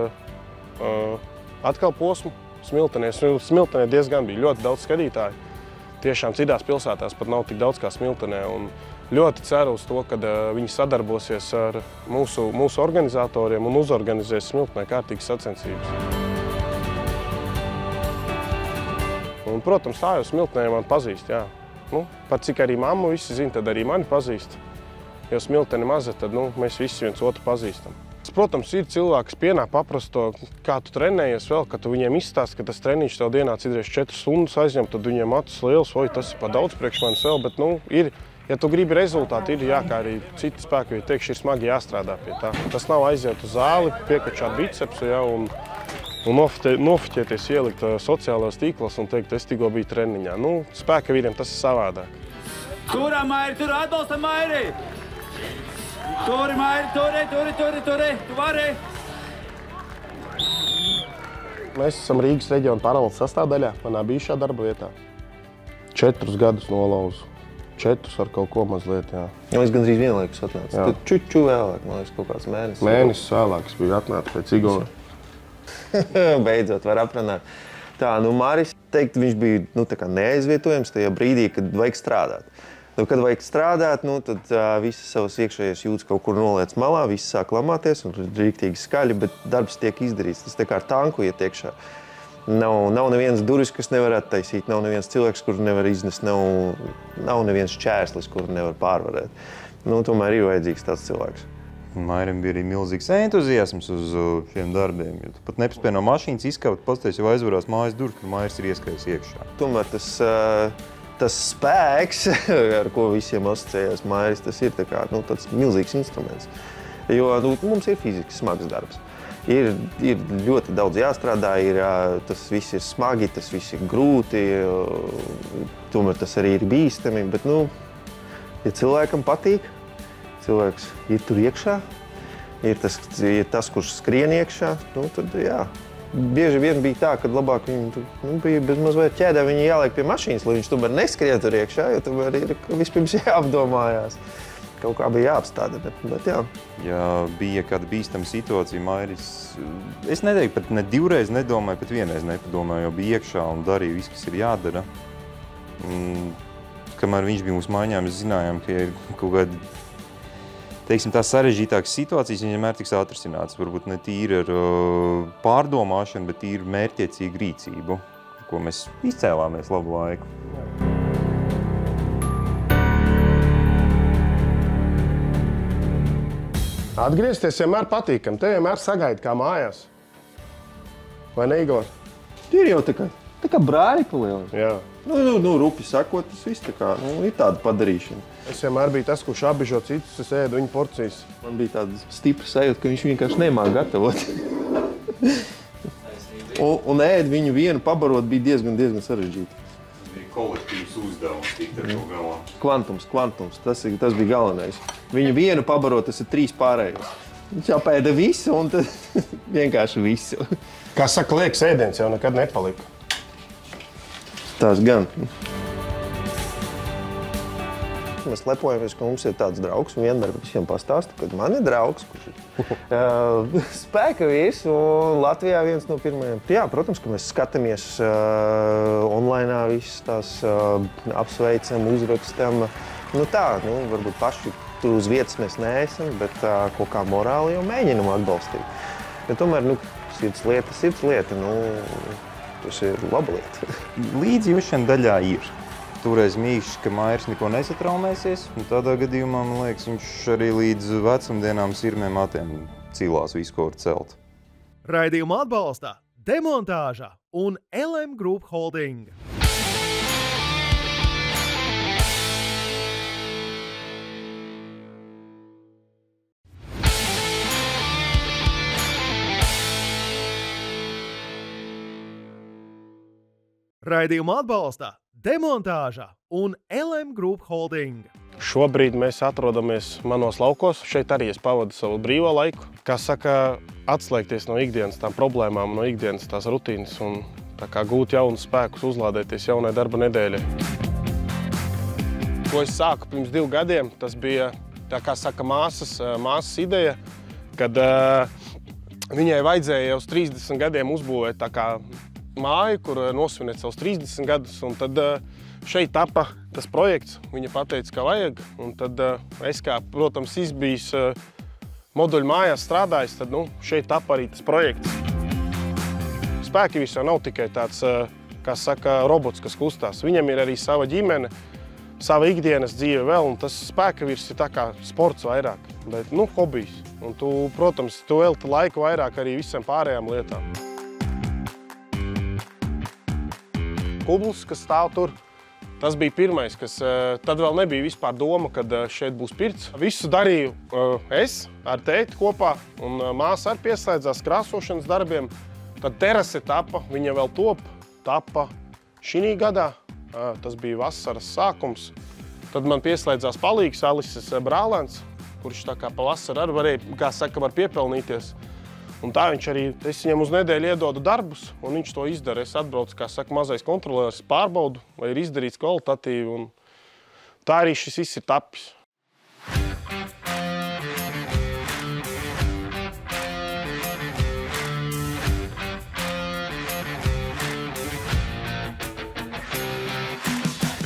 atkal posmu Smiltenē. Smiltenē diezgan bija ļoti daudz skatītāju. Tiešām citās pilsētās pat nav tik daudz kā Smiltenē. Un ļoti ceru uz to, ka viņi sadarbosies ar mūsu organizatoriem un uzorganizēs Smiltenē kārtīgas sacensības. Un, protams, tā jau Smiltenē man pazīst, jā. Par cik arī mammu visi zina, tad arī mani pazīst. Jo Smiltene maza, tad mēs visi viens otru pazīstam. Protams, ir cilvēki, kas pienāk paprast to, kā tu trenējies vēl, kad tu viņiem izstāsti, ka tas treniņš tev dienā citreiz 4 stundas aizņem, tad viņiem acis liels, oi, tas ir pa daudz priekš manis vēl, bet, ir, ja tu gribi rezultātu, ir kā arī citi spēki, ja teikšu, ir smagi jāstrādā pie tā. Tas nav aiziet uz zāli, piekačāt bicepsu, ja, un nofiķēties, ielikt sociālajos tīklos un teikt, es tikko biju treniņā. Spēka vīriem tas ir savādāk. Turam, Mairi, tur atbalstam, Mairi! Turi, Mairi, turi, tu vari! Mēs esam Rīgas reģiona parvaldes sastāvdaļā, manā bijušā darba vietā. 4 gadus nolauzu. 4 ar kaut ko mazliet, jā. Es gandrīz vienlaikus atnācu. Tad čuču vēlāk, man liekas, kaut kāds mēnesis. Mēnesis vēlāk es biju atnācis pēc Igora. Beidzot var aprunāt. Tā, Māris teikt, viņš bija tā kā neaizvietojams tajā brīdī, kad vajag strādāt. Kad vajag strādāt, tad visas savas iekšējās jūtas kaut kur noliec malā, viss sāk lamāties un rīktīgi skaļi, bet darbs tiek izdarīts. Tas tā kā ar tanku iet iekšā. Nav nevienas durvis, kas nevarētu taisīt, nav neviens cilvēks, kuru nevar iznest, nav neviens čērslis, kuru nevar pārvarēt. Tomēr ir vajadzīgs tāds cilvēks. Mairim bija arī milzīgs entuziasms uz šiem darbiem. Ja tu pat nepaspēji no mašīnas izkaut, pasties jau aizvarās mājas durvis, kur Mairis ir ieskājis iekšā. Tomēr tas spēks, ar ko visiem asociējās Mairis, tas ir tāds milzīgs instruments. Jo mums ir fiziski smags darbs. Ir ļoti daudz jāstrādā, tas viss ir smagi, tas viss ir grūti, tomēr tas arī ir bīstami, bet, ja cilvēkam patīk, cilvēks ir tur iekšā, ir tas, kurš skrien iekšā, tad jā. Bieži vien bija tā, ka labāk viņi bija bezmaz vai ķēdē, viņi jāliek pie mašīnas, lai viņš tomēr neskrien tur iekšā, jo tomēr ir vispirms jāapdomājās. Kaut kā bija jāapstāda, bet jā. Ja bija kāda bīstama situācija, Mairis, es neteiktu, pat ne 2 reizes nedomāju, pat 1 reizi nepadomāju, jo bija iekšā un darīja viss, kas ir jādara. Kamēr viņš bija mūsu mājā, mēs zinājām, ka ir kaut kādi, teiksim, tās sarežģītākas situācijas, viņas vienmēr tiks atrisinātas. Varbūt ne tīri ar pārdomāšanu, bet tīri mērķiecīgu rīcību, ko mēs izcēlāmies labu laiku. Atgriezties vienmēr patīkam, te vienmēr sagaida kā mājās. Vai ne, Igor? Ir jau tā kā brāļi palielina. Jā. Rupi sakot, tas viss ir tāda padarīšana. Es vienmēr biju tas, kurš apbižo citus, es ēdu viņu porcijas. Man bija tāda stipra sajūta, ka viņš vienkārši nemāk gatavot. un ēd viņu vienu pabarot bija diezgan sarežģīti. Tas bija kolektīvs uzdevums tikt ar to galā. Kvantums, tas bija galvenais. Viņu vienu pabarot, tas ir 3 pārējos. Viņš apēda visu un tad vienkārši visu. Kā saka, liekas ēdiens jau nekad nepalika. Tas gan. Mēs lepojamies, ka mums ir tāds draugs un vienmēr visiem pastāsta, ka man ir draugs, kurš ir spēka vīrs un Latvijā viens no pirmajiem. Jā, protams, ka mēs skatāmies online visas tās apsveicam, uzrakstam. Varbūt paši tur uz vietas mēs neesam, bet kaut kā morāli jau mēģinam atbalstīt. Bet tomēr, sirds lieta, tas ir laba lieta. Līdzjūšana daļā ir. turēs mīkšs, ka Mairis neko nesatraumēsies. Un tādā gadījumā, man liekas, viņš arī līdz vecumdienām sirmiem matiem cilās visu, ko var celt. Raidījumu atbalsta Demontāža un LM Group Holding. Raidījumu atbalsta Demontāža un LM Group Holding. Šobrīd mēs atrodamies manos laukos. Šeit arī es pavadu savu brīvo laiku. Kā saka, atslēgties no ikdienas tām problēmām, no ikdienas tās rutīnas un tā kā gūt jaunus spēkus, uzlādēties jaunai darba nedēļai. Ko es sāku pirms 2 gadiem, tas bija, tā kā saka, māsas ideja, kad viņai vajadzēja jau uz 30 gadiem uzbūvēt tā kā māju, kur nosvinēt savus 30 gadus, un tad šeit tapa tas projekts. Viņa pateica, ka vajag, un tad es kā, protams, izbijis moduļu mājās strādājis, tad šeit tapa arī tas projekts. Spēkavīrs jau nav tikai tāds, kā saka, robots, kas kustās. Viņam ir arī sava ģimene, sava ikdienas dzīve vēl, un tas spēkavīrs ir tā kā sports vairāk, bet, hobijs. Un tu, protams, tu velti laiku vairāk arī visam pārējām lietām. Kubls, kas stāv tur, tas bija pirmais, kas tad vēl nebija vispār doma, kad šeit būs pirts. Visu darīju es ar tēti kopā, un māsa arī pieslēdzās krāsošanas darbiem. Tad terase tapa, viņa vēl tapa šī gadā. Tas bija vasaras sākums. Tad man pieslēdzās palīgs Alises brālēns, kurš tā kā pa vasaru arī varēja, kā saka, var piepelnīties. Un tā viņš arī, es viņam uz nedēļu iedodu darbus, un viņš to izdara. Es atbraucu, kā saka, mazais kontrolieris, pārbaudu, vai ir izdarīts kvalitatīvi, un tā arī šis viss ir tapis.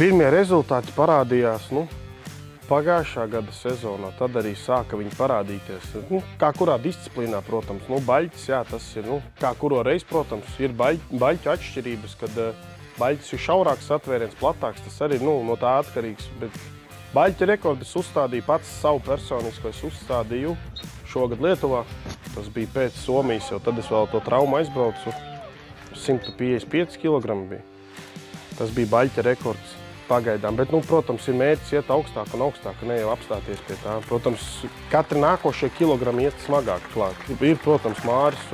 Pirmie rezultāti parādījās, pagājušā gada sezonā, tad arī sāka viņi parādīties. Kā kurā disciplīnā, protams, baļķis, jā, tas ir, kā kuro reiz, protams, ir baļķu atšķirības, kad baļķis ir šaurāks atvērienes, platāks, tas arī no tā atkarīgs. Bet baļķa rekordus uzstādīju pats savu personisko, es uzstādīju šogad Lietuvā. Tas bija pēc Somijas, jo tad es vēl to traumu aizbraucu, 155 kg bija. Tas bija baļķa rekords. Pagaidām, bet, protams, ir mērķis iet augstāk un augstāk, ne jau apstāties pie tā. Protams, katri nākošie kilogrami iet smagāk klāt. Ir, protams, Māris,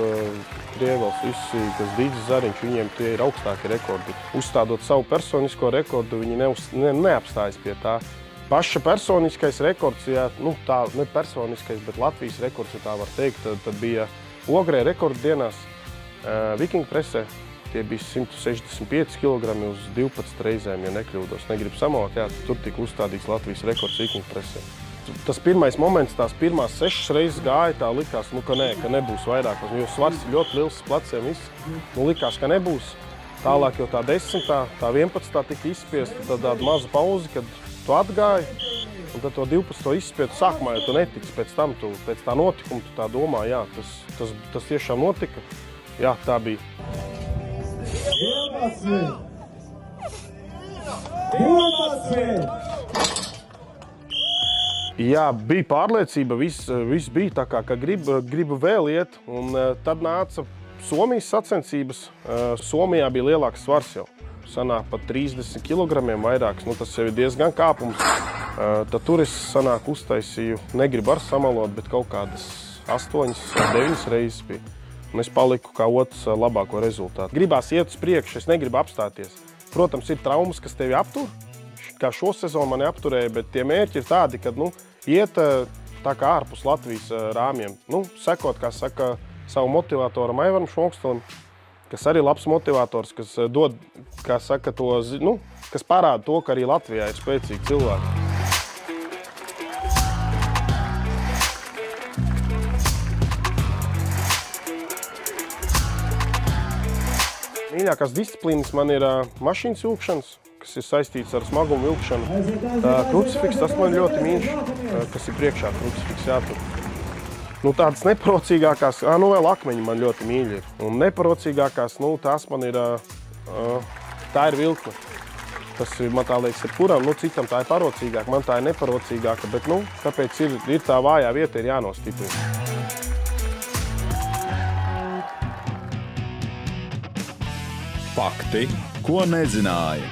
Krievels, visi, kas Dīdzis Zariņš, viņiem tie ir augstāki rekordi. Uzstādot savu personisko rekordu, viņi neapstājas pie tā. Paša personiskais rekords, jā, tā ne personiskais, bet Latvijas rekords, ja tā var teikt, tad bija Ogrē rekordu dienās Vikingu presē. Tie bija 165 kg uz 12 reizēm, ja nekļūdos. Negribu samalot, jā, tur tika uzstādīts Latvijas rekords Vikingu presē. Tas pirmais moments, tās pirmās 6 reizes gāja, tā likās, ka nebūs vairāk, jo svars ir ļoti liels pleciem viss. Likās, ka nebūs. Tālāk jau tā 10, tā 11 tika izspiesta, tad tāda maza pauze, kad tu atgāji, un tad to 12 izspietu sākumā, jo tu netici, pēc tam pēc tā notikuma tu tā domā, jā, tas tiešām notika. Jā, tā bija. Jā, bija pārliecība, viss bija tā kā, ka gribu vēl iet, un tad nāca Somijas sacensības. Somijā bija lielāks svars jau, sanāk pat 30 kg vairāks, tas jau ir diezgan kāpums. Tad tur es sanāk uztaisīju, negribu ar samalot, bet kaut kādas 8-9 reizes bija. Un es paliku kā otrs labāko rezultātu. Gribās iet uz priekšu, es negribu apstāties. Protams, ir traumas, kas tevi aptur. Kā šo sezonu mani apturēja, bet tie mērķi ir tādi, kad iet tā kā ārpus Latvijas rāmjiem. Sekot, kā saka, savu motivatoram Aivaram Švonkstelim, kas arī labs motivators, kas dod, kā saka, to, kas parāda to, ka arī Latvijā ir spēcīgi cilvēki. Mīļākās disciplīnas man ir mašīnas vilkšanas, kas ir saistīts ar smagumu vilkšanu. Krucifiks, tas man ļoti mīļš, kas ir priekšā krucifiks jātur. Tādas neparocīgākās, vēl akmeņi man ļoti mīļi ir. Un neparocīgākās, tās man ir, tā ir vilkme. Tas man tā liekas, kuram, citam tā ir parocīgāka, man tā ir neparocīgāka, bet, tāpēc ir tā vājā vieta, ir jānostiprina. Fakti, ko nezināja.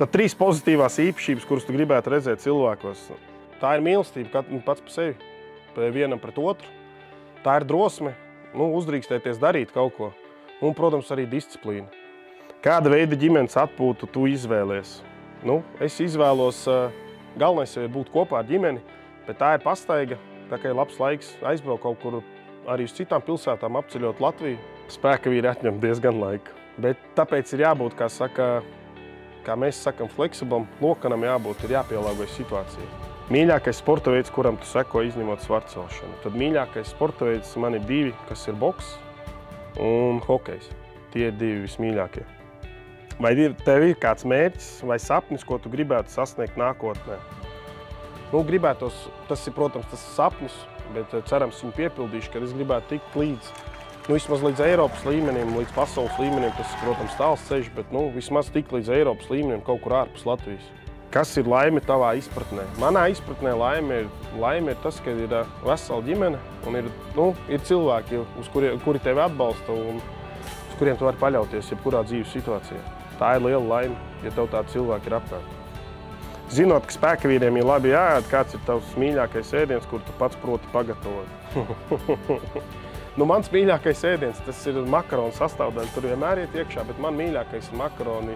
Tad 3 pozitīvās īpašības, kuras tu gribētu redzēt cilvēkos. Tā ir mīlestība pats par sevi, vienam pret otru. Tā ir drosme, uzdrīkstēties darīt kaut ko. Un, protams, arī disciplīna. Kāda veida ģimenes atpūtu tu izvēlies? Es izvēlos, galvenais jau ir būt kopā ar ģimeni, bet tā ir pastaiga, tā kā ir labs laiks aizbraukt kaut kur arī uz citām pilsētām, apceļot Latviju. Spēka vīri atņem diezgan laika. Bet tāpēc ir jābūt, kā mēs sakam, fleksiblam, lokanam jābūt, ir jāpielāgojas situācijai. Mīļākais sporta veids, kuram tu seko, izņemot svarcelšanu. Tad mīļākais sporta veids man ir 2, kas ir boks un hokejs. Tie ir 2 vismīļākie. Vai tev ir kāds mērķis vai sapnis, ko tu gribētu sasniegt nākotnē? Gribētos, tas ir, protams, tas sapnis, bet cerams viņu piepildīšu, kad es gribētu tikt līdz, vismaz līdz Eiropas līmenim, līdz pasaules līmenim, tas, protams, tāls ceļš, bet, vismaz tikt līdz Eiropas līmenim kaut kur ārpus Latvijas. Kas ir laime tavā izpratnē? Manā izpratnē laime ir tas, ka ir vesela ģimene un ir cilvēki, kuri tevi atbalsta un uz kuriem tu vari paļauties jebkurā dzīves situācijā. Tā ir liela laime, ja tev tādi cilvēki ir apkārt. Zinot, ka spēka vīriem ir labi jāēd, kāds ir tavs mīļākais ēdiens, kur tu pats proti pagatavot? Mans mīļākais ēdiens, tas ir makaronu sastāvdaļa, tur vienmēr iet iekšā, bet man mīļākais ir makaroni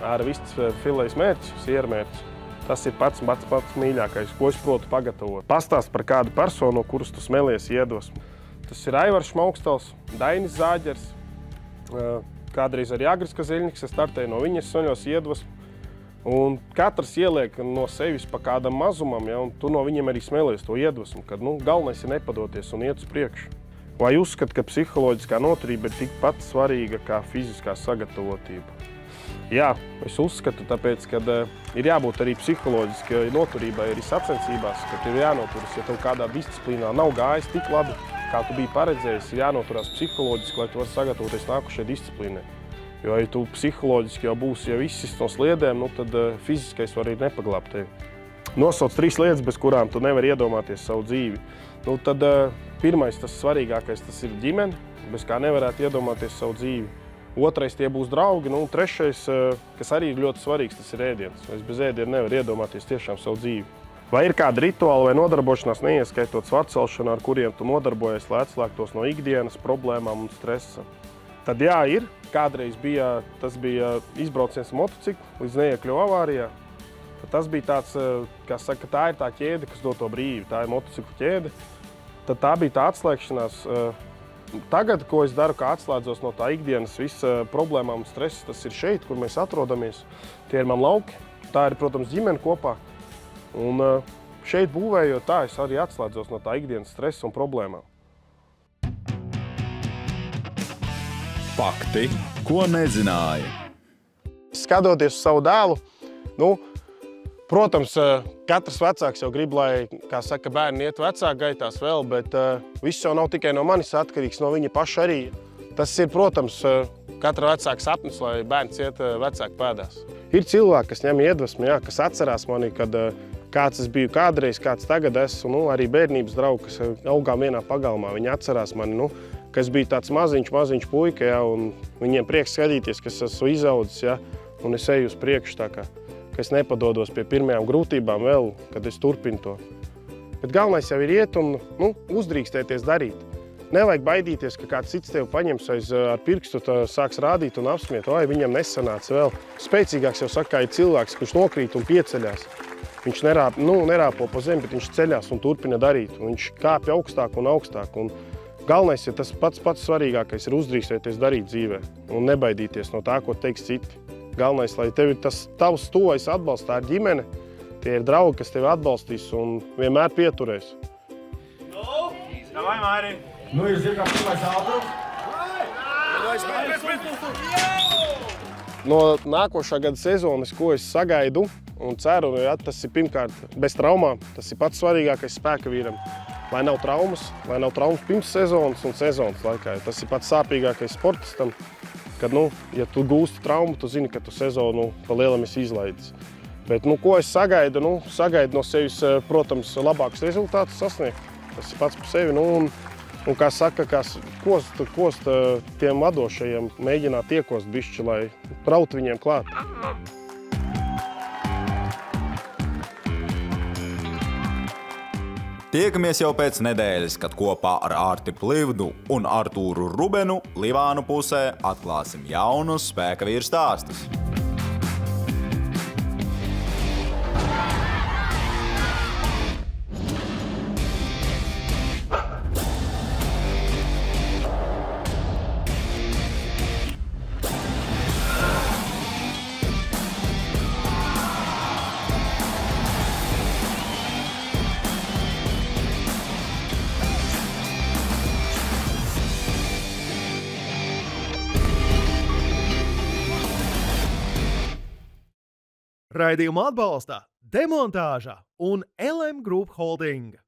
ar vistas filejas mērķi, sieru mērķi. Tas ir pats mīļākais, ko es protu pagatavot. Pastāst par kādu personu, kurus tu smelies iedvesmu. Tas ir Aivars Šmaukstals, Dainis Zāģers, kādreiz arī Agris Kazeļņiks, es startēju no viņas soļos iedvesmu. Un katrs ieliek no sevis pa kādam mazumam, un tu no viņiem arī smelies to iedvesmu, kad galvenais ir nepadoties un iet uz priekšu. Vai uzskat, ka psiholoģiskā noturība ir tikpat svarīga kā fiziskā sagatavotība? Jā, es uzskatu, tāpēc, ka ir jābūt arī psiholoģiskai noturībai, arī sacensībās, ka ir jānoturas, ja tev kādā disciplīnā nav gājis tik labi, kā tu biji paredzējis, ir jānoturās psiholoģiski, lai tu vari sagatavoties nākušajai disciplīnai. Jo, ja tu psiholoģiski jau būsi jau izsist no sliedēm, tad fiziskais var arī nepaglābt tevi. Nosauc 3 lietas, bez kurām tu nevari iedomāties savu dzīvi. Tad pirmais, tas svarīgākais, tas ir ģimene, bez kā nevarētu iedomāties savu dzīvi. Otrais, tie būs draugi, un trešais, kas arī ir ļoti svarīgs, tas ir ēdiens. Es bez ēdiena nevaru iedomāties tiešām savu dzīvi. Vai ir kāda rituāla vai nodarbošanās, neieskaitot svarcelšanu, ar kuriem tu nodarbojies, lai atslēgtos no ikdienas problēmām un stresa? Tad jā, ir. Kādreiz tas bija izbrauciens motociklu līdz neiekļuvu avārijā. Tas bija tāds, kā saka, tā ir tā ķēde, kas dod to brīvi. Tā ir motociklu ķēde. Tad tā bija tā atslēgšanās. Tagad, ko es daru, kā atslēdzos no tā ikdienas visa problēmām un stresa, tas ir šeit, kur mēs atrodamies. Tie ir man lauki. Tā ir, protams, ģimene kopā. Un šeit būvējot tā, es arī atslēdzos no tā ikdienas stresa un problēmām. Fakti, ko nezināja. Skatoties uz savu dēlu, protams, katrs vecāks jau grib, lai, kā saka, bērni iet vecāku gaitās vēl, bet viss jau nav tikai no manis atkarīgs, no viņa paša arī. Tas ir, protams, katra vecāka sapnis, lai bērns iet vecāku pēdās. Ir cilvēki, kas ņem iedvesmu, kas atcerās mani, kad kāds es biju kādreiz, kāds tagad esmu, arī bērnības draugi, kas augām vienā pagalmā. Viņi atcerās mani, ka es biju tāds maziņš puika, un viņiem prieks skatīties, ka es esmu izaudzis, un es eju uz priekšu tā kā. Ka es nepadodos pie pirmajām grūtībām vēl, kad es turpinu to. Bet galvenais jau ir iet un uzdrīkstēties darīt. Nevajag baidīties, ka kāds cits tevi paņems ar pirkstu, sāks rādīt un apsmiet, vai viņam nesanāca vēl. Spēcīgāks jau saka, ir cilvēks, kurš nokrīt un pieceļās. Viņš nerāpo pa zemi, bet viņš ceļās un turpina darīt. Un viņš kāpj augstāk un augstāk. Un galvenais, ja tas pats svarīgākais ir uzdrīkstēties darīt dzīvē un nebaidīties no tā, ko teiks citi. Galvenais, lai tevi tas tavs tuvais atbalsts, tā ir ģimene, tie ir draugi, kas tevi atbalstīs un vienmēr pieturēs. Davai, Mairi! Ir zirgā pirmais ātrums. No nākošā gada sezonas, ko es sagaidu un ceru, tas ir pirmkārt bez traumām. Tas ir pats svarīgākais spēka vīram. Lai nav traumas pirms sezonas un sezonas laikā. Tas ir pats sāpīgākais sportistam. kad, ja tu gūsti traumu, tu zini, ka tu sezonu pa lielam esi izlaidis. Bet, ko es sagaidu? Sagaidu no sevis, protams, labākus rezultātus sasniegt. Tas ir pats par sevi. Un kā saka, kost tiem vadošajiem, mēģināt iekost bišķi, lai brautu viņiem klāt. Tiekamies jau pēc nedēļas, kad kopā ar Arti Plivdu un Artūru Rubenu Livānu pusē atklāsim jaunus spēka vīru stāstus. Raidījumu atbalsta Demontāža un LM Group Holding.